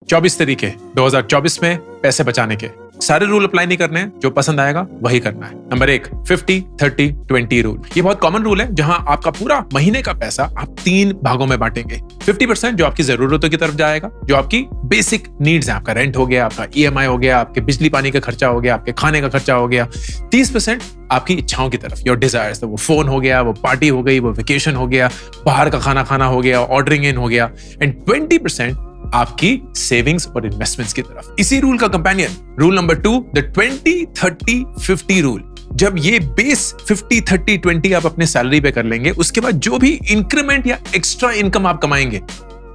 24 तरीके 2024 में पैसे बचाने के। सारे रूल अप्लाई नहीं करने हैं, जो पसंद आएगा वही करना है। Number 1, 50-30-20 rule. ये बहुत कॉमन रूल है जहां आपका पूरा महीने का पैसा आप 3 भागों में बांटेंगे। 50% जो आपकी जरूरतों की तरफ जाएगा, जो आपकी बेसिक नीड्स है, आपका रेंट हो गया, आपका EMI हो गया, आपके बिजली पानी का खर्चा हो गया, आपके खाने का खर्चा हो गया। 30% आपकी इच्छाओं की तरफ, योर डिजायर्स, वो फोन हो गया, वो पार्टी हो गई, वो वेकेशन हो गया, बाहर का खाना खाना हो गया, ऑर्डरिंग इन हो गया। एंड 20% आपकी सेविंग्स और इन्वेस्टमेंट्स की तरफ। इसी रूल का companion rule number 2, the 20-30-50 rule. जब ये बेस 50-30-20 आप अपने सैलरी पे कर लेंगे, उसके बाद जो भी इंक्रीमेंट या एक्स्ट्रा इनकम आप कमाएंगे,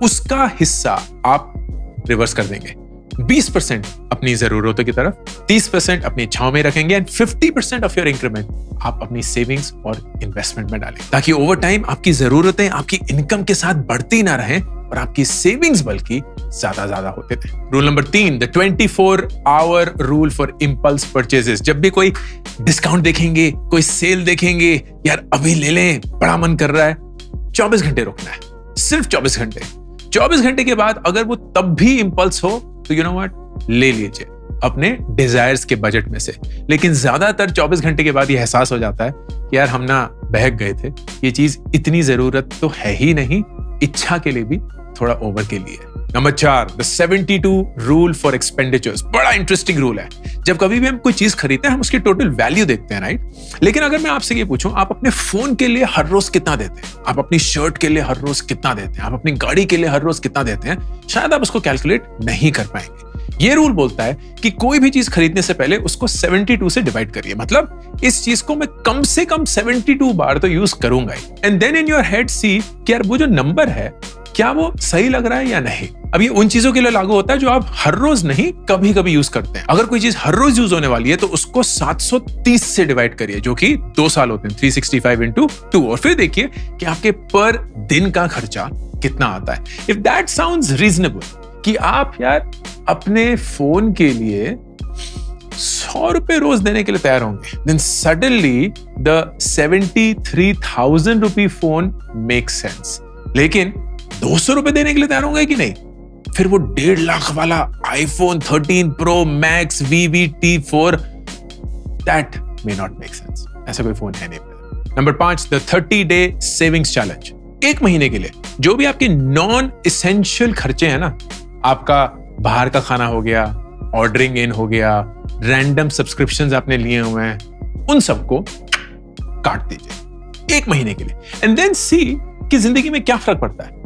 उसका हिस्सा आप रिवर्स कर देंगे। 20% अपनी जरूरतों की तरफ, 30% अपनी इच्छाओं में रखेंगे एंड 50% ऑफ योर इंक्रीमेंट आप अपनी सेविंग्स और इन्वेस्टमेंट में डालें, ताकि ओवर टाइम आपकी जरूरतें आपकी इनकम के साथ बढ़ती ना रहें और आपकी सेविंग्स बल्कि ज्यादा होते थे। Rule number 3, the 24-hour rule for impulse purchases. जब भी कोई डिस्काउंट देखेंगे, कोई सेल देखेंगे, यार अभी ले लें, बड़ा मन कर रहा है, 24 घंटे रुकना है, सिर्फ 24 घंटे। 24 घंटे के बाद अगर वो तब भी इंपल्स हो तो यू नो व्हाट, ले लीजिए अपने डिजायर्स के बजट में से। लेकिन ज्यादातर 24 घंटे के बाद ये एहसास हो जाता है कि यार हम ना बहक गए थे, ये चीज इतनी जरूरत तो है ही नहीं, इच्छा के लिए भी थोड़ा ओवर के लिए। Number 4, the 72 rule for expenditures. बड़ा इंटरेस्टिंग रूल है। जब कभी भी हम कोई चीज खरीदते हैं, हम उसकी टोटल वैल्यू देखते हैं, राइट? लेकिन अगर मैं आपसे ये पूछूं, आप अपने फोन के लिए हर रोज कितना देते हैं, आप अपनी शर्ट के लिए हर रोज कितना देते हैं, आप अपनी गाड़ी के लिए हर रोज कितना देते हैं, शायद आप उसको कैलकुलेट नहीं कर पाएंगे। ये रूल बोलता है कि कोई भी चीज खरीदने से पहले उसको 72 से डिवाइड करिए। मतलब इस चीज को मैं कम से कम 72 बार तो यूज करूंगा ही। And then in your head see कि यार वो जो नंबर है, क्या वो सही लग रहा है या नहीं। अब ये उन चीजों के लिए लागू होता है जो आप हर रोज नहीं, कभी कभी यूज करते हैं। अगर कोई चीज हर रोज यूज होने वाली है तो उसको 730 से डिवाइड करिए, जो कि 2 साल होते हैं, 365 into 2। और फिर देखिए कि आपके पर दिन का खर्चा कितना आता है। इफ दैट साउंड्स रीजनेबल, कि आप यार अपने फोन के लिए 100 रुपए रोज देने के लिए तैयार होंगे, then suddenly the 73,000 rupee phone make sense. लेकिन 200 रुपए देने के लिए तैयार होंगे कि नहीं? फिर वो 1.5 लाख वाला iPhone 13 Pro Max VVT4, that may not make sense. ऐसा कोई फोन है नहीं। Number 5, the 30-day savings challenge. 1 महीने के लिए जो भी आपके नॉन इसेंशियल खर्चे हैं ना, आपका बाहर का खाना हो गया, ऑर्डरिंग इन हो गया, रैंडम सब्सक्रिप्शंस आपने लिए हुए हैं, उन सबको काट दीजिए 1 महीने के लिए। एंड देन सी कि जिंदगी में क्या फर्क पड़ता है।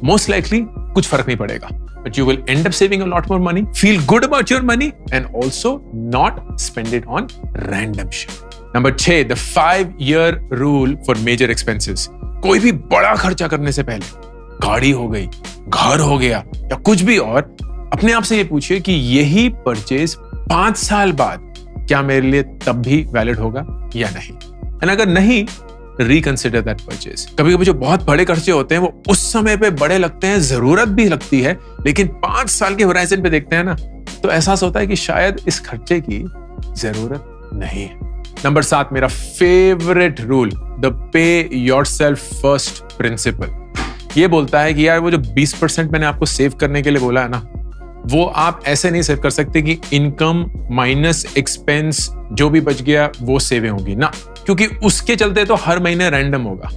मोस्ट लाइकली कुछ फर्क नहीं पड़ेगा, but you will end up saving a lot more money, feel good about your money and also not spend it on random shit. Number 6, the 5-year rule for major expenses. कोई भी बड़ा खर्चा करने से पहले, गाड़ी हो गई, घर हो गया या कुछ भी और, अपने आप से ये पूछिए कि यही परचेज 5 साल बाद क्या मेरे लिए तब भी वैलिड होगा या नहीं। एंड अगर नहीं, रिकंसिडर दैट परचेज। कभी कभी जो बहुत बड़े खर्चे होते हैं वो उस समय पे बड़े लगते हैं, जरूरत भी लगती है, लेकिन 5 साल के होराइजन पे देखते हैं ना, तो एहसास होता है कि शायद इस खर्चे की जरूरत नहीं है। नंबर 7, मेरा favourite rule, the pay yourself first principle. ये बोलता है कि यार वो जो 20% मैंने आपको सेव करने के लिए बोला है ना, वो आप ऐसे नहीं सेव कर सकते कि इनकम माइनस एक्सपेंस जो भी बच गया वो सेवें होगी ना, क्योंकि उसके चलते तो हर महीने रैंडम होगा।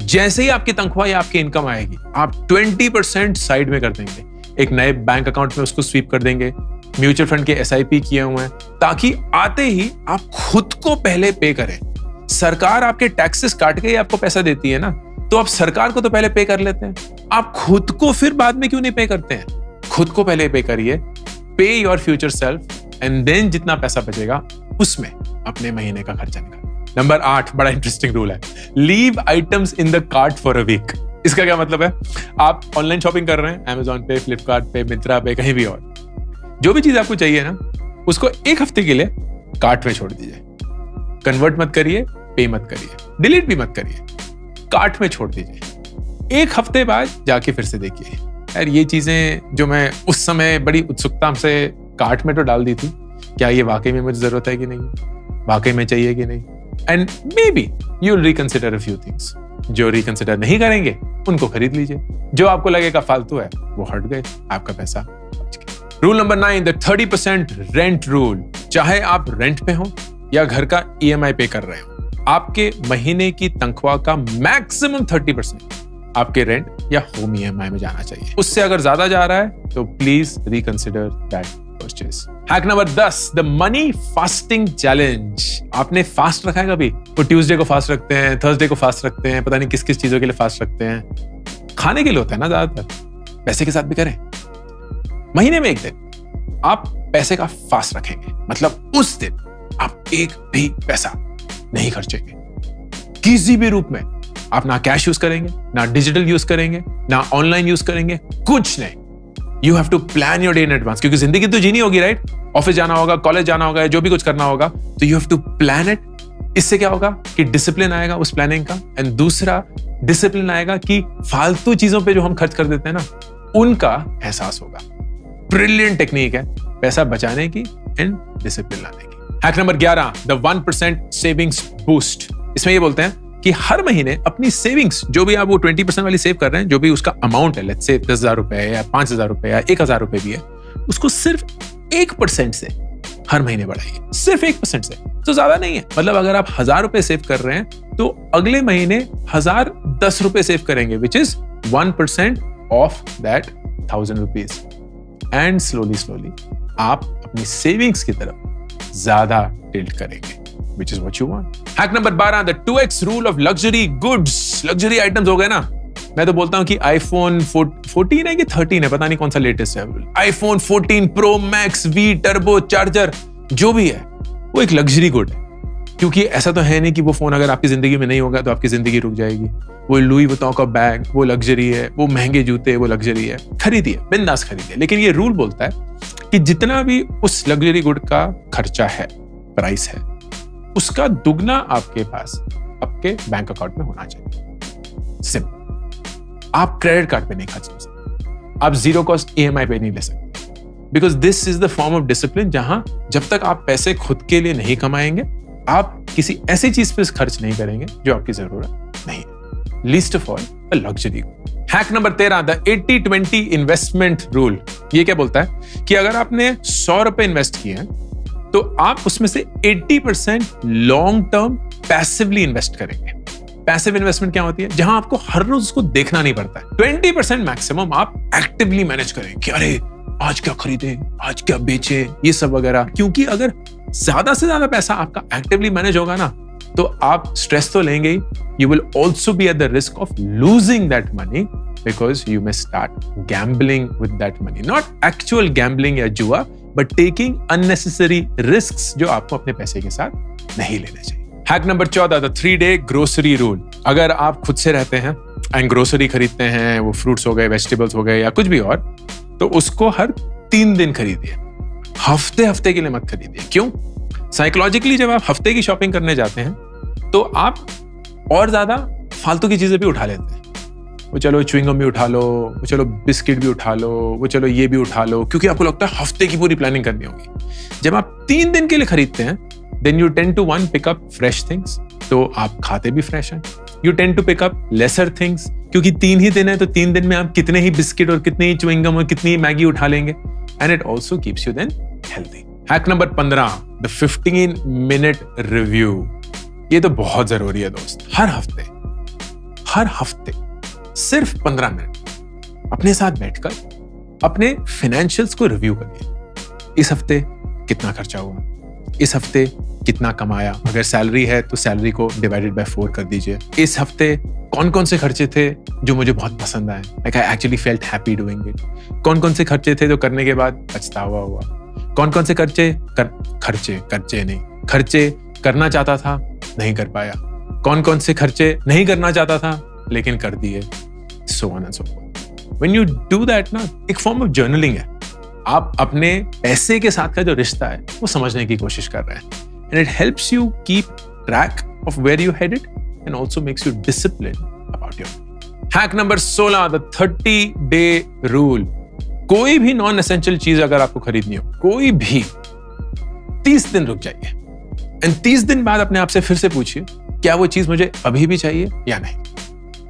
जैसे ही आपकी तनख्वाह या आपकी इनकम आएगी, आप 20% साइड में कर देंगे, एक नए बैंक अकाउंट में उसको स्वीप कर देंगे, म्यूचुअल फंड के SIP किए हुए हैं, ताकि आते ही आप खुद को पहले पे करें। सरकार आपके टैक्सेस काट के ही आपको पैसा देती है ना, तो आप सरकार को तो पहले पे कर लेते हैं, आप खुद को फिर बाद में क्यों नहीं पे करते हैं? खुद को पहले पे करिए, pay your future self, and then जितना पैसा बचेगा उसमें अपने महीने का खर्चा निकाल। नंबर 8, बड़ा इंटरेस्टिंग रूल है, leave items in the cart for a week. इसका क्या मतलब है? आप ऑनलाइन शॉपिंग कर रहे हैं, Amazon पे, फ्लिपकार्ट पे, मिंत्रा पे, कहीं भी और, जो भी चीज आपको चाहिए ना, उसको 1 हफ्ते के लिए कार्ट में छोड़ दीजिए। कन्वर्ट मत करिए, पे मत करिए, डिलीट भी मत करिए, कार्ट में छोड़ दीजिए। 1 हफ्ते बाद जाके फिर से देखिए, यार ये चीजें जो मैं उस समय बड़ी उत्सुकता से कार्ट में तो डाल दी थी, क्या ये वाकई में मुझे जरूरत है कि नहीं, वाकई में चाहिए कि नहीं। And may be you will reconsider a few things. जो रिकंसिडर नहीं करेंगे उनको खरीद लीजिए, जो आपको लगेगा फालतू है वो हट गए, आपका पैसा बच rule number 9, the 30% rent rule. चाहे आप रेंट पे हो या घर का EMI पे कर रहे हो, आपके महीने की तनख्वाह का मैक्सिमम 30% आपके रेंट या होम EMI में जाना चाहिए। उससे अगर ज्यादा जा रहा है तो please reconsider that purchase. Hack number 10, the money fasting challenge. आपने फास्ट रखा है कभी? वो ट्यूसडे को फास्ट रखते हैं, थर्सडे को फास्ट रखते हैं, पता नहीं किस किस चीजों के लिए फास्ट रखते हैं। खाने के लिए होता है ना ज्यादातर, पैसे के साथ भी करें। महीने में एक दिन आप पैसे का फास्ट रखेंगे, मतलब उस दिन आप एक भी पैसा नहीं खर्चेंगे किसी भी रूप में। आप ना कैश यूज करेंगे, ना डिजिटल यूज करेंगे, ना ऑनलाइन यूज करेंगे, कुछ नहीं। You have to plan your day in advance, क्योंकि जिंदगी तो जीनी होगी, राइट? ऑफिस जाना होगा, कॉलेज जाना होगा, जो भी कुछ करना होगा, तो you have to plan it. इससे क्या होगा कि डिसिप्लिन आएगा उस प्लानिंग का, एंड दूसरा डिसिप्लिन आएगा कि फालतू चीजों पे जो हम खर्च कर देते हैं ना, उनका एहसास होगा। ब्रिलियंट टेक्निक है पैसा बचाने की एंड डिसिप्लिन लाने की। Hack number 11, the 1% savings boost. इसमें ये बोलते हैं कि हर महीने अपनी सेविंग्स, जो भी आप वो 20% वाली सेव कर रहे हैं, जो भी उसका अमाउंट है, लेट्स से 10,000 रुपए या 5,000 रुपए या 1,000 रुपए भी है, उसको सिर्फ 1% से हर महीने बढ़ाइए। सिर्फ 1% से, तो ज्यादा नहीं है। मतलब अगर आप 1,000 रुपए सेव कर रहे हैं तो अगले महीने 1,010 रुपए सेव करेंगे, which is 1% of that 1,000 rupees. And slowly आप अपनी सेविंग्स की तरफ ज्यादा टिल्ट करेंगे, which is what you want. Hack number 12, the 2x rule of luxury goods. Luxury items हो गए ना, मैं तो बोलता हूं कि iPhone 14 है कि 13 है, पता नहीं कौन सा लेटेस्ट है। iPhone 14 Pro Max V turbo charger जो भी है, वो एक लग्जरी गुड है। क्योंकि ऐसा तो है नहीं कि वो फोन अगर आपकी जिंदगी में नहीं होगा तो आपकी जिंदगी रुक जाएगी। वो लुई वुइटन का बैग वो लग्जरी है, वो महंगे जूते वो लग्जरी है, खरीदिए, बिंदास खरीदिए। लेकिन ये रूल बोलता है कि जितना भी उस लग्जरी गुड का खर्चा है, प्राइस है, उसका दुगना आपके पास आपके बैंक अकाउंट में होना चाहिए। सिंपल। आप क्रेडिट कार्ड पे नहीं खर्च कर सकते, आप जीरो कॉस्ट EMI पे नहीं ले सकते, because this is the form of discipline जहां जब तक आप पैसे खुद के लिए नहीं कमाएंगे, आप किसी ऐसी चीज पे खर्च नहीं करेंगे जो आपकी जरूरत नहीं है। Least of all a luxury. Hack number 13, the 80-20 investment rule. ये क्या बोलता है कि अगर आपने 100 रुपए इन्वेस्ट किए हैं तो आप उसमें से 80% लॉन्ग टर्म पैसिवली इन्वेस्ट करेंगे। पैसिव इन्वेस्टमेंट क्या होती है? जहां आपको हर रोज उसको देखना नहीं पड़ता है। 20% मैक्सिमम आप एक्टिवली मैनेज करें कि अरे आज क्या खरीदे, आज क्या बेचे, ये सब वगैरह। क्योंकि अगर ज्यादा से ज्यादा पैसा आपका एक्टिवली मैनेज होगा ना, तो आप स्ट्रेस तो लेंगे ही, you will also be at the risk of losing that money, because you may start gambling with that money. Not actual gambling या जुआ, बट टेकिंग अननेसेसरी रिस्क्स जो आपको अपने पैसे के साथ नहीं लेने चाहिए। Hack number 14, the 3-day grocery rule. अगर आप खुद से रहते हैं एंड ग्रोसरी खरीदते हैं, वो फ्रूट्स हो गए, वेजिटेबल्स हो गए या कुछ भी और, तो उसको हर 3 दिन खरीदिए, हफ्ते के लिए मत खरीदिए। क्यों? साइकोलॉजिकली जब आप हफ्ते की शॉपिंग करने जाते हैं तो आप और ज्यादा फालतू की चीजें भी उठा लेते हैं। वो चलो च्युइंगम भी उठा लो, वो चलो बिस्किट भी उठा लो, वो चलो ये भी उठा लो, क्योंकि आपको लगता है हफ्ते की पूरी प्लानिंग करनी होगी। जब आप 3 दिन के लिए खरीदते हैं, then you tend to pick up fresh things, तो आप खाते भी फ्रेश हैं। You tend to pick up lesser things, क्योंकि 3 ही दिन है, तो 3 दिन में आप कितने ही बिस्किट और कितने ही च्युइंगम और कितनी ही मैगी उठा लेंगे, and it also keeps you then healthy. Hack number 15, the 15-minute review. ये तो बहुत जरूरी है दोस्त। हर हफ्ते सिर्फ 15 मिनट अपने साथ बैठकर अपने फाइनेंशियल्स को रिव्यू करिए। इस हफ्ते कितना खर्चा हुआ, इस हफ्ते कितना कमाया, अगर सैलरी है तो सैलरी को डिवाइडेड बाय 4 कर दीजिए। इस हफ्ते कौन कौन से खर्चे थे जो मुझे बहुत पसंद आए, like I actually felt happy doing it. कौन कौन से खर्चे थे जो करने के बाद पछतावा हुआ। कौन कौन से खर्चे करना चाहता था, नहीं कर पाया। कौन कौन से खर्चे नहीं करना चाहता था लेकिन कर दिए, so on and so forth. When you do that ना, एक फॉर्म ऑफ जर्नलिंग है। आप अपने पैसे के साथ का जो रिश्ता है वो समझने की कोशिश कर रहे हैं, and it helps you keep track of where you headed and also makes you disciplined about your money. Hack number 16, the 30-day rule. कोई भी नॉन एसेंशियल चीज अगर आपको खरीदनी हो, कोई भी, 30 दिन रुक जाइए एंड 30 दिन बाद अपने आप से फिर से पूछिए क्या वो चीज मुझे अभी भी चाहिए या नहीं।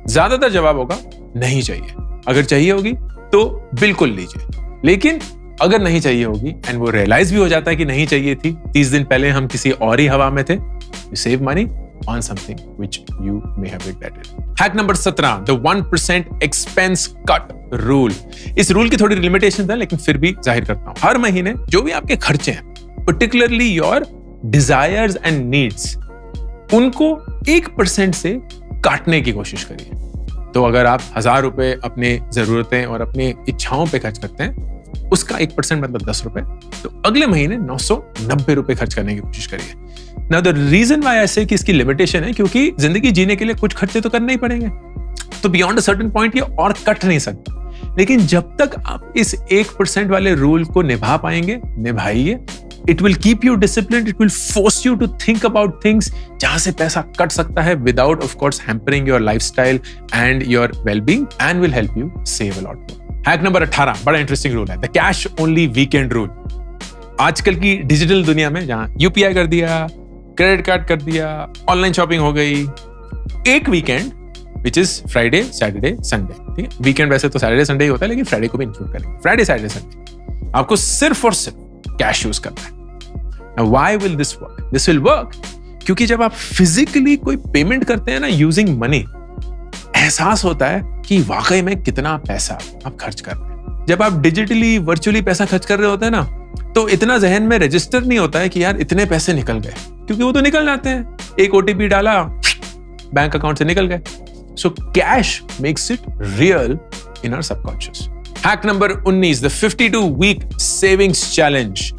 ज्यादातर जवाब होगा नहीं चाहिए। अगर चाहिए होगी तो बिल्कुल लीजिए, लेकिन अगर नहीं चाहिए होगी एंड वो रियलाइज भी हो जाता है कि नहीं चाहिए थी, 30 दिन पहले हम किसी और ही हवा में थे, you save money on something which you may have regretted. Hack number 17, the 1% expense cut rule. इस रूल की थोड़ी लिमिटेशन है, लेकिन फिर भी जाहिर करता हूं. हर महीने जो भी आपके खर्चे हैं, particularly your desires and needs, उनको 1% से काटने की कोशिश करिए. तो अगर आप 1000 रुपए अपने जरूरतें और अपनी इच्छाओं पे खर्च करते हैं, उसका 1% मतलब 10 रुपए, तो अगले महीने 990 रुपए खर्च करने की कोशिश करिए. Now the reason why I say कि इसकी लिमिटेशन है, क्योंकि जिंदगी जीने के लिए कुछ खर्चे तो करने ही पड़ेंगे. तो बियॉन्ड अ सर्टेन पॉइंट ये और कट नहीं सकता. लेकिन जब तक आप इस 1% वाले रूल को निभा पाएंगे, निभाइए. It will keep you disciplined. It will force you to think about things जहां से पैसा कट सकता है without of course hampering your lifestyle and your well-being, and will help you save a lot more. Hack number 18, बड़ा interesting rule है, the cash only weekend rule. आजकल की digital दुनिया में जहां UPI कर दिया, क्रेडिट कार्ड कर दिया, ऑनलाइन शॉपिंग हो गई, एक weekend which is Friday, Saturday, Sunday. ठीक है, वीकेंड वैसे तो सैटरडे संडे ही होता है, लेकिन फ्राइडे को भी इंक्लूड करेंगे. फ्राइडे, सैटरडे, संडे आपको सिर्फ और सिर्फ कैश यूज करना है. Now, why will this work? This will work क्योंकि जब आप फिजिकली कोई पेमेंट करते हैं ना यूजिंग मनी, एहसास होता है कि वाकई में कितना पैसा आप खर्च कर रहे हैं. जब आप डिजिटली वर्चुअली पैसा खर्च कर रहे होते हैं ना, तो इतना जहन में रजिस्टर नहीं होता है कि यार इतने पैसे निकल गए, क्योंकि वो तो निकल जाते हैं. एक OTP डाला, बैंक अकाउंट से निकल गए. So cash makes it real in our subconscious. Hack number 19, the 52 week savings challenge.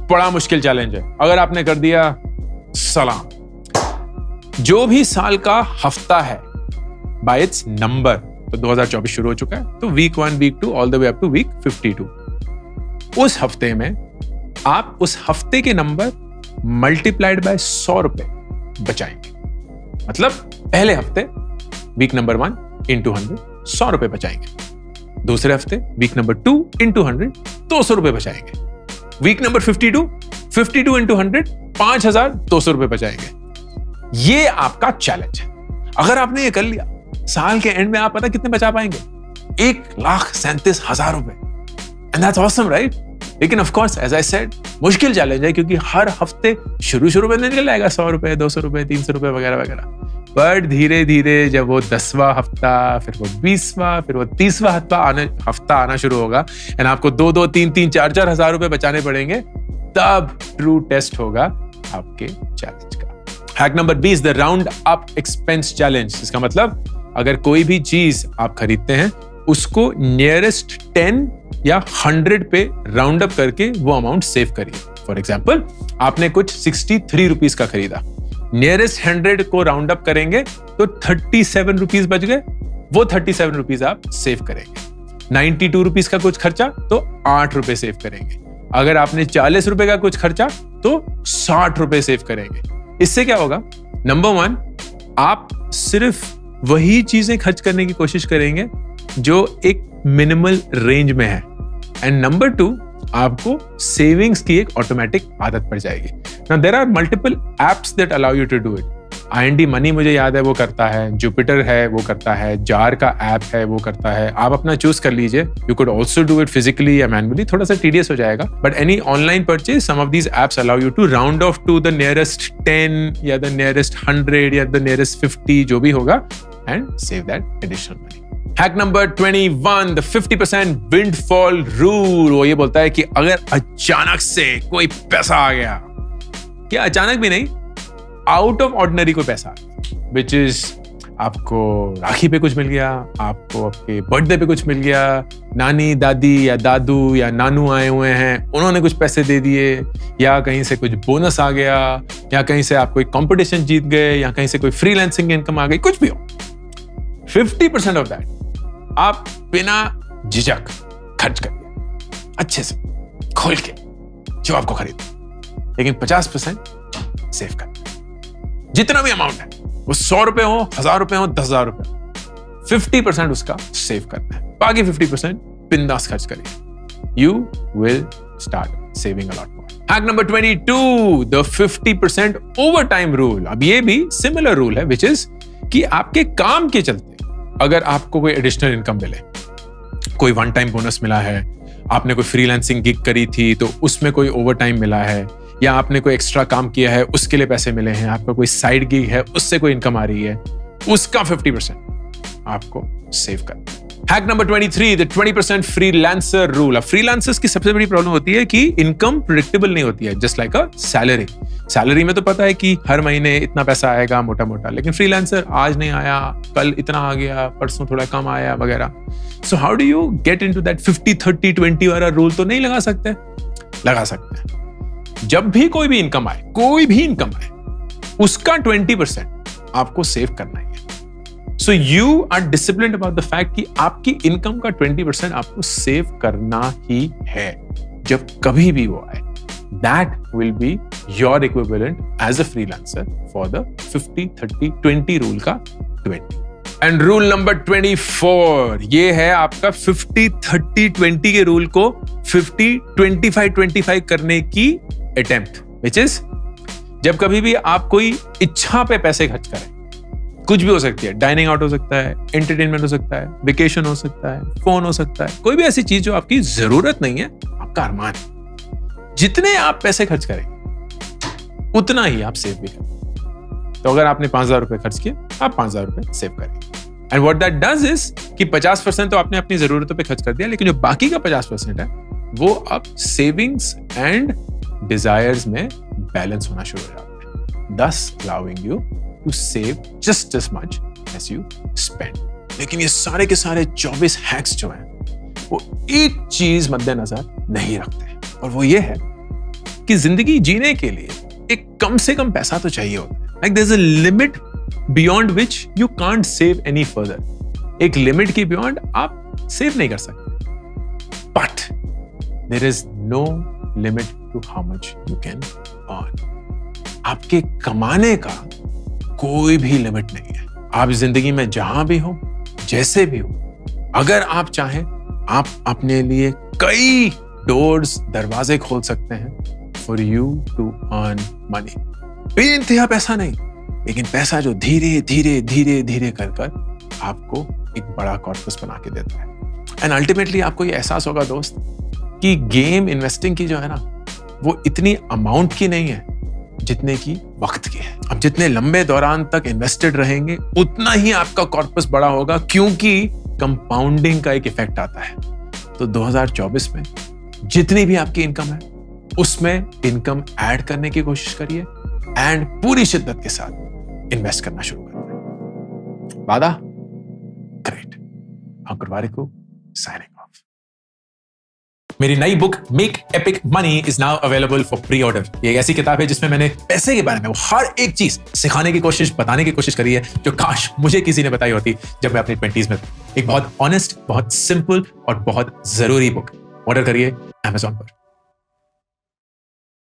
बड़ा मुश्किल चैलेंज है. अगर आपने कर दिया, सलाम. जो भी साल का हफ्ता है बाय इट्स नंबर, तो 2024 शुरू हो चुका है, तो week 1, week 2 all the way up to week 52. उस हफ्ते में आप उस हफ्ते के नंबर मल्टीप्लाइड बाय 100 रुपए बचाएंगे. मतलब पहले हफ्ते वीक नंबर 1 इंटू 100 100 रुपए बचाएंगे. दूसरे हफ्ते वीक नंबर 2 इंटू 100 200 रुपए बचाएंगे. वीक नंबर 52 इंटू 100 5200 रुपए बचाएंगे. ये आपका चैलेंज है. अगर आपने ये कर लिया, साल के एंड में आप पता कितने बचा पाएंगे? 1,37,000 रुपए. And that's awesome, right? लेकिन of course as I said, मुश्किल चैलेंज है, क्योंकि हर हफ्ते शुरू में निकल जाएगा 100 रुपए, 200 रुपए, 300 रुपए वगैरह वगैरह. बट धीरे धीरे जब वो 10वां हफ्ता, फिर वो 20वां, फिर वो 30वां हफ्ता आना शुरू होगा, एंड आपको 2-2, 3-3, 4-4 हजार रुपए बचाने पड़ेंगे, तब ट्रू टेस्ट होगा आपके चैलेंज का. Hack number 20, the round up expense challenge. इसका मतलब अगर कोई भी चीज आप खरीदते हैं, उसको नियरेस्ट 10 या 100 पे राउंड अप करके वो अमाउंट सेव करिए. फॉर एग्जाम्पल, आपने कुछ 63 रुपीज का खरीदा, नियरेस्ट 100 को राउंड अप करेंगे तो 37 रुपीज बच गए. वो 37 रुपीज आप सेव करेंगे. 92 रुपीज का कुछ खर्चा तो 8 रुपए सेव करेंगे. अगर आपने 40 रुपए का कुछ खर्चा तो 60 रुपए सेव करेंगे. इससे क्या होगा? नंबर 1, आप सिर्फ वही चीजें खर्च करने की कोशिश करेंगे जो एक मिनिमल रेंज में है. एंड नंबर 2, आपको सेविंग्स की एक ऑटोमेटिक आदत पड़ जाएगी. Now there are multiple apps that allow you to do it. IND money मुझे याद है वो करता है, जुपिटर है वो करता है, जार का ऐप है वो करता है. आप अपना चूज कर लीजिए. You could also do it physically या मैनुअली. थोड़ा सा टीडियस हो जाएगा, but any online purchase, some of these apps allow you to round off to the nearest 10 या द नियरेस्ट 100 या द नियरेस्ट 50 जो भी होगा, and save that additional money. Hack number 21, the 50% windfall rule. वो ये बोलता है कि अगर अचानक से कोई पैसा आ गया, या अचानक भी नहीं, आउट ऑफ ऑर्डिनरी कोई पैसा, विच इज आपको राखी पे कुछ मिल गया, आपको आपके बर्थडे पे कुछ मिल गया, नानी दादी या दादू या नानू आए हुए हैं, उन्होंने कुछ पैसे दे दिए, या कहीं से कुछ बोनस आ गया, या कहीं से आप कोई कंपटीशन जीत गए, या कहीं से कोई फ्रीलांसिंग इनकम आ गई, कुछ भी हो, 50% ऑफ दैट आप बिना झिझक खर्च करिए, अच्छे से खोल के जो आपको खरीद. लेकिन 50% सेव कर. जितना भी अमाउंट है, वो 100 रुपए हो, 1000 रुपए हो, 10,000 रुपए, 50% उसका सेव करना है. बाकी 50% बिंदास खर्च करिए. You will start saving a lot more. Hack number 22, the 50% over time rule. अब ये भी सिमिलर रूल है, विच इज कि आपके काम के चलते अगर आपको कोई एडिशनल इनकम मिले, कोई वन टाइम बोनस मिला है, आपने कोई फ्रीलांसिंग गिग करी थी तो उसमें कोई ओवर टाइम मिला है, या आपने कोई एक्स्ट्रा काम किया है उसके लिए पैसे मिले हैं, आपका कोई साइड गिग है उससे कोई इनकम आ रही है, उसका 50% आपको सेव करना है। Hack number 23, the 20% freelancer rule. अब फ्रीलांसर्स की सबसे बड़ी प्रॉब्लम होती है कि इनकम प्रेडिक्टेबल नहीं होती है, just like a salary. Salary में तो पता है कि हर महीने इतना पैसा आएगा मोटा मोटा, लेकिन फ्रीलांसर आज नहीं आया, कल इतना आ गया, परसों थोड़ा कम आया वगैरह। So how do you get into that 50-30-20 वाला रूल? तो नहीं लगा सकते? लगा सकते हैं। जब भी कोई भी इनकम आए, कोई भी इनकम आए, उसका 20% आपको सेव करना है। So you are disciplined about the fact कि आपकी इनकम का 20% आपको सेव करना ही है जब कभी भी वो आए। That will be your equivalent as a freelancer for the 50-30-20 rule का 20. And rule number 24, ये है आपका 50-30-20 के रूल को 50-25-25 करने की attempt, which is जब कभी भी आप कोई इच्छा पे पैसे खर्च करें, कुछ भी हो सकती है, डाइनिंग आउट हो सकता है, एंटरटेनमेंट हो सकता है, वेकेशन हो सकता है, फोन हो सकता है, कोई भी ऐसी चीज जो आपकी जरूरत नहीं है, आपका अरमान है, जितने आप पैसे खर्च करेंगे उतना ही आप सेव भी करेंगे। तो अगर आपने 5,000 रुपए खर्च किए, आप 5,000 रुपए सेव करेंगे। And what that does is कि 50% तो आपने अपनी जरूरतों पे खर्च कर दिया, लेकिन जो बाकी का 50% है वो अब सेविंग्स एंड डिजायर्स में बैलेंस होना शुरू हो जाता है, thus allowing you to save just as much as you spend। लेकिन ये सारे के सारे 24 हैक्स जो हैं वो एक चीज मद्देनजर नहीं रखते, और वो ये है कि जिंदगी जीने के लिए एक कम से कम पैसा तो चाहिए होता है। Like there's a limit beyond which you can't save any further। एक लिमिट के बियॉन्ड आप सेव नहीं कर सकते, but there is no limit to how much you can earn। आपके कमाने का कोई भी लिमिट नहीं है। आप जिंदगी में जहां भी हो, जैसे भी हो, अगर आप चाहें आप अपने लिए कई डोर्स, दरवाजे खोल सकते हैं for you to earn money. बेइंतहा पैसा नहीं, लेकिन पैसा जो धीरे धीरे धीरे धीरे कर कर आपको एक बड़ा कॉर्पस बना के देता है। एंड अल्टीमेटली आपको ये एहसास होगा दोस्त कि गेम इन्वेस्टिंग की जो है ना, वो इतनी अमाउंट की नहीं है जितने की वक्त की है। अब जितने लंबे दौरान तक इन्वेस्टेड रहेंगे उतना ही आपका कॉर्पस बड़ा होगा, क्योंकि कंपाउंडिंग का एक इफेक्ट आता है। तो 2024 में जितनी भी आपकी इनकम है उसमें इनकम ऐड करने की कोशिश करिए एंड पूरी शिद्दत के साथ इन्वेस्ट करना शुरू करिए। वादा? ग्रेट। अंकुर वारिकू साइनिंग ऑफ। मेरी नई book make epic money is now available for pre order. ये एक ऐसी किताब है जिसमें मैंने पैसे के बारे में वो हर एक चीज सिखाने की कोशिश, बताने की कोशिश करी है जो काश मुझे किसी ने बताई होती जब मैं अपनी 20s में था। एक बहुत ऑनेस्ट, बहुत सिंपल और बहुत जरूरी बुक। ऑर्डर करिए Amazon पर।